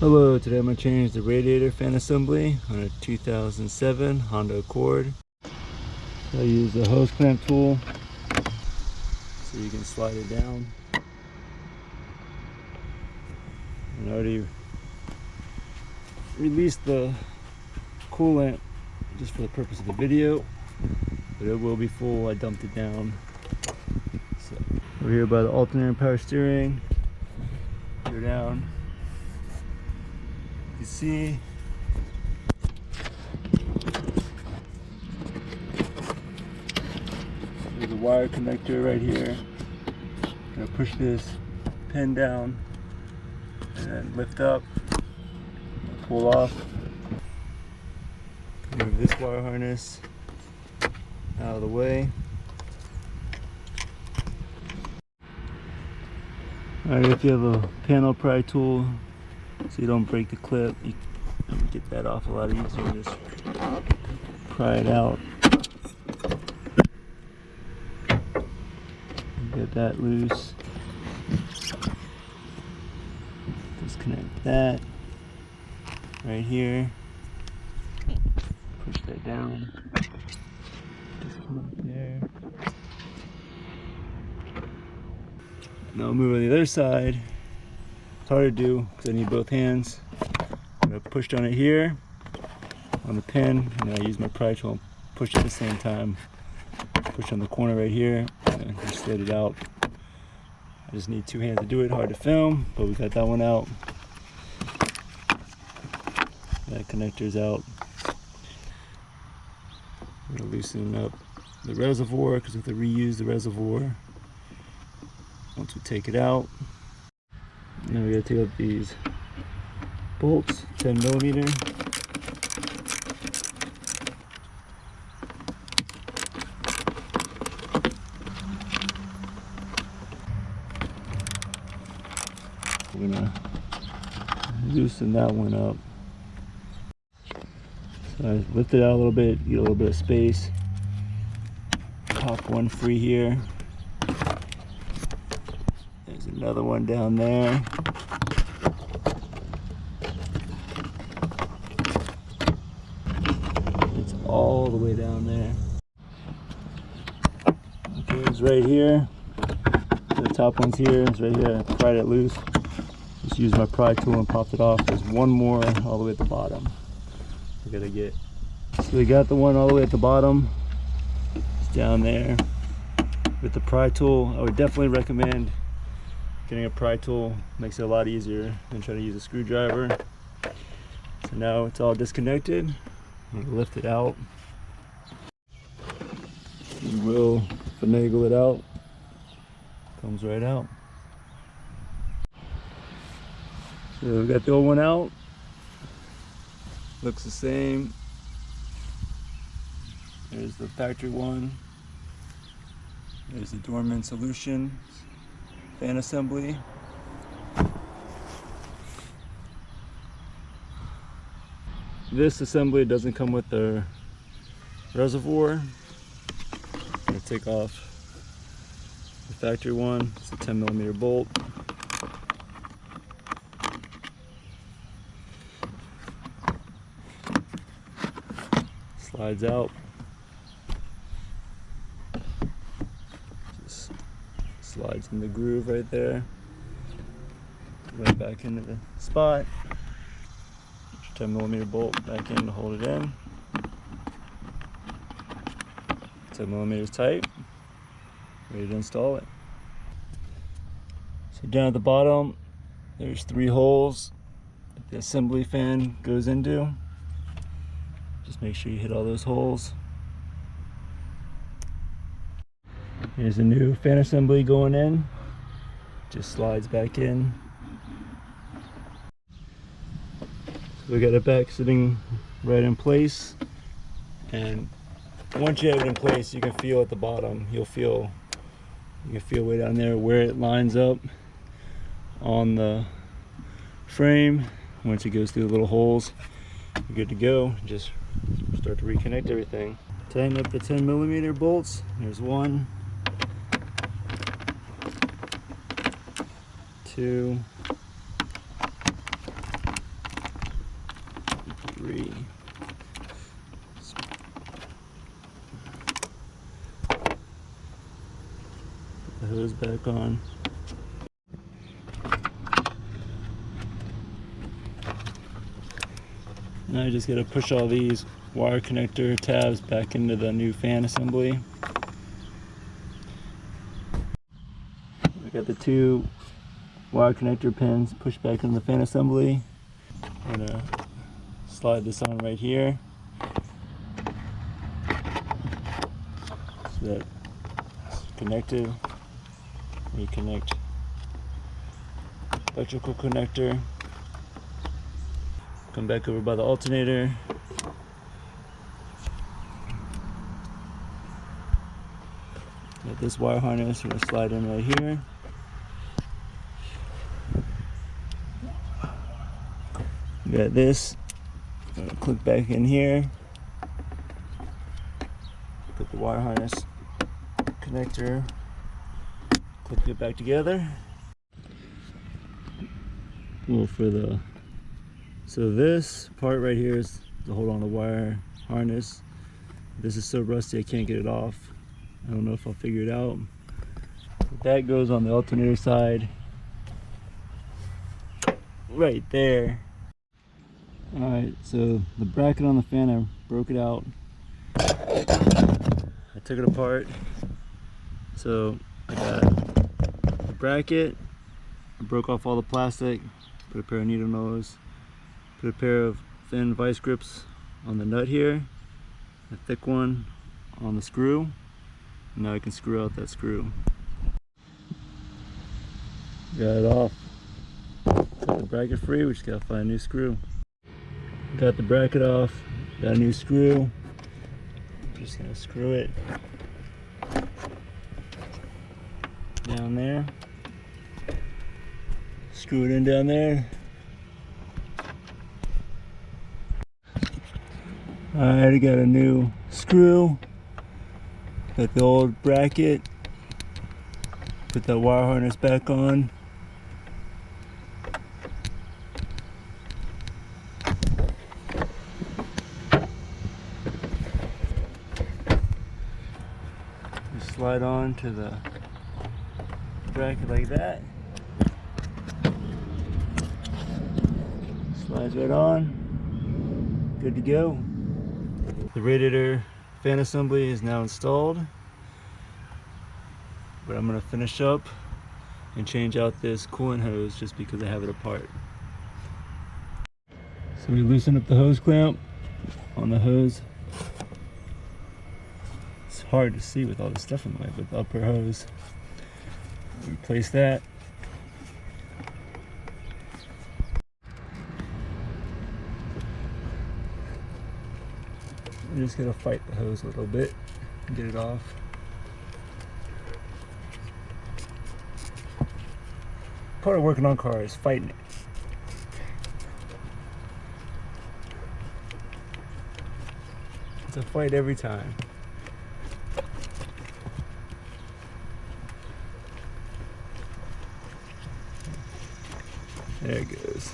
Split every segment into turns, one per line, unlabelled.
Hello, today I'm going to change the radiator fan assembly on a 2007 Honda Accord. So I use the hose clamp tool so you can slide it down. And I already released the coolant just for the purpose of the video, but it will be full. I dumped it down. So we're here by the alternating power steering. Go down. You see there's a wire connector right here. I'm gonna push this pin down and then lift up, pull off. Move this wire harness out of the way. Alright, if you have a panel pry tool so you don't break the clip, you can get that off a lot easier. Just pry it out. Get that loose. Disconnect that right here. Push that down. Disconnect there. Now I'll move on the other side. It's hard to do because I need both hands. I'm going to push on it here on the pin, and I use my pry tool and push at the same time. Push on the corner right here and just slid it out. I just need two hands to do it. Hard to film, but we got that one out. That connector's out. I'm going to loosen up the reservoir because we have to reuse the reservoir once we take it out. Now we got to take out these bolts, 10 millimeter. We're gonna loosen that one up. So I lift it out a little bit, get a little bit of space. Pop one free here. There's another one down there. It's all the way down there. Okay, it's right here. The top one's here. It's right here. I pried it loose. Just used my pry tool and popped it off. There's one more all the way at the bottom. We gotta get. So we got the one all the way at the bottom. It's down there. With the pry tool, I would definitely recommend getting a pry tool. Makes it a lot easier than trying to use a screwdriver. So now it's all disconnected. I'm gonna lift it out. We will finagle it out. Comes right out. So we got the old one out. Looks the same. There's the factory one. There's the Dorman Solution fan assembly. This assembly doesn't come with the reservoir. I'm gonna take off the factory one. It's a 10 millimeter bolt. Slides out. Just slides in the groove right there. Right back into the spot. 10 millimeter bolt back in to hold it in. 10 millimeters tight. Ready to install it. So down at the bottom, there's 3 holes that the assembly fan goes into. Just make sure you hit all those holes. Here's a new fan assembly going in. Just slides back in. So we got it back sitting right in place. And once you have it in place, you can feel at the bottom. You can feel way down there where it lines up on the frame. Once it goes through the little holes, you're good to go. Just start to reconnect everything. Tighten up the 10 millimeter bolts. There's 1, 2, 3. Put the hose back on. Now I just gotta push all these wire connector tabs back into the new fan assembly. I got the 2 wire connector pins pushed back into the fan assembly. I'm gonna slide this on right here so that it's connected. Reconnect electrical connector. Come back over by the alternator. Got this wire harness, we're gonna slide in right here. Got this, I'm gonna click back in here. Put the wire harness connector, click it back together. Well, so this part right here is to hold on the wire harness. This is so rusty I can't get it off. I don't know if I'll figure it out. But that goes on the alternator side. Right there. Alright, so the bracket on the fan, I broke it out. I took it apart. So I got the bracket. I broke off all the plastic, put a pair of needle nose. Put a pair of thin vice grips on the nut here, a thick one on the screw. And now I can screw out that screw. Got it off. Got the bracket free, we just gotta find a new screw. Got the bracket off, got a new screw. I'm just gonna screw it down there. Screw it in down there. Alright, I got a new screw. Got the old bracket. Put that wire harness back on. Just slide on to the bracket like that. Slides right on. Good to go. The radiator fan assembly is now installed, but I'm going to finish up and change out this coolant hose just because I have it apart. So we loosen up the hose clamp on the hose. It's hard to see with all the stuff in the way, but the upper hose. Replace that. I'm just gonna fight the hose a little bit and get it off. Part of working on cars, fighting it. It's a fight every time. There it goes.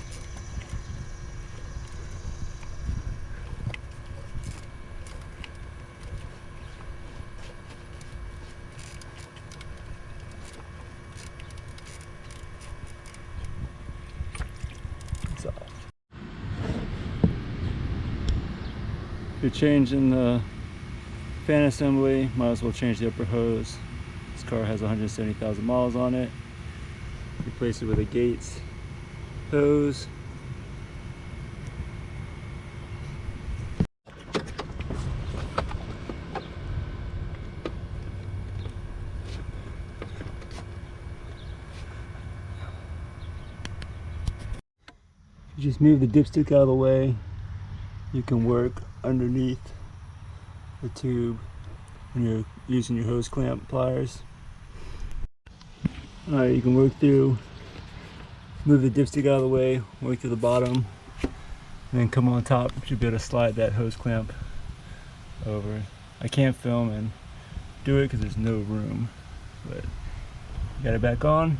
It's off. If you're changing the fan assembly, might as well change the upper hose. This car has 170,000 miles on it. Replace it with a Gates hose. You just move the dipstick out of the way. You can work underneath the tube when you're using your hose clamp pliers. Alright, you can work through, move the dipstick out of the way, work to the bottom, and then come on top. You should be able to slide that hose clamp over. I can't film and do it because there's no room, but you got it back on.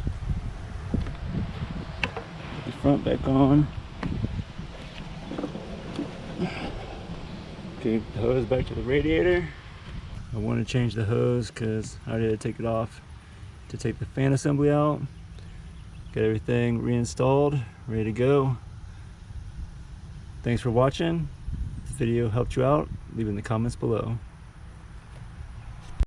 Put the front back on. connecting the hose back to the radiator. I want to change the hose because I already had to take it off to take the fan assembly out. Got everything reinstalled, ready to go. Thanks for watching. If this video helped you out, leave it in the comments below.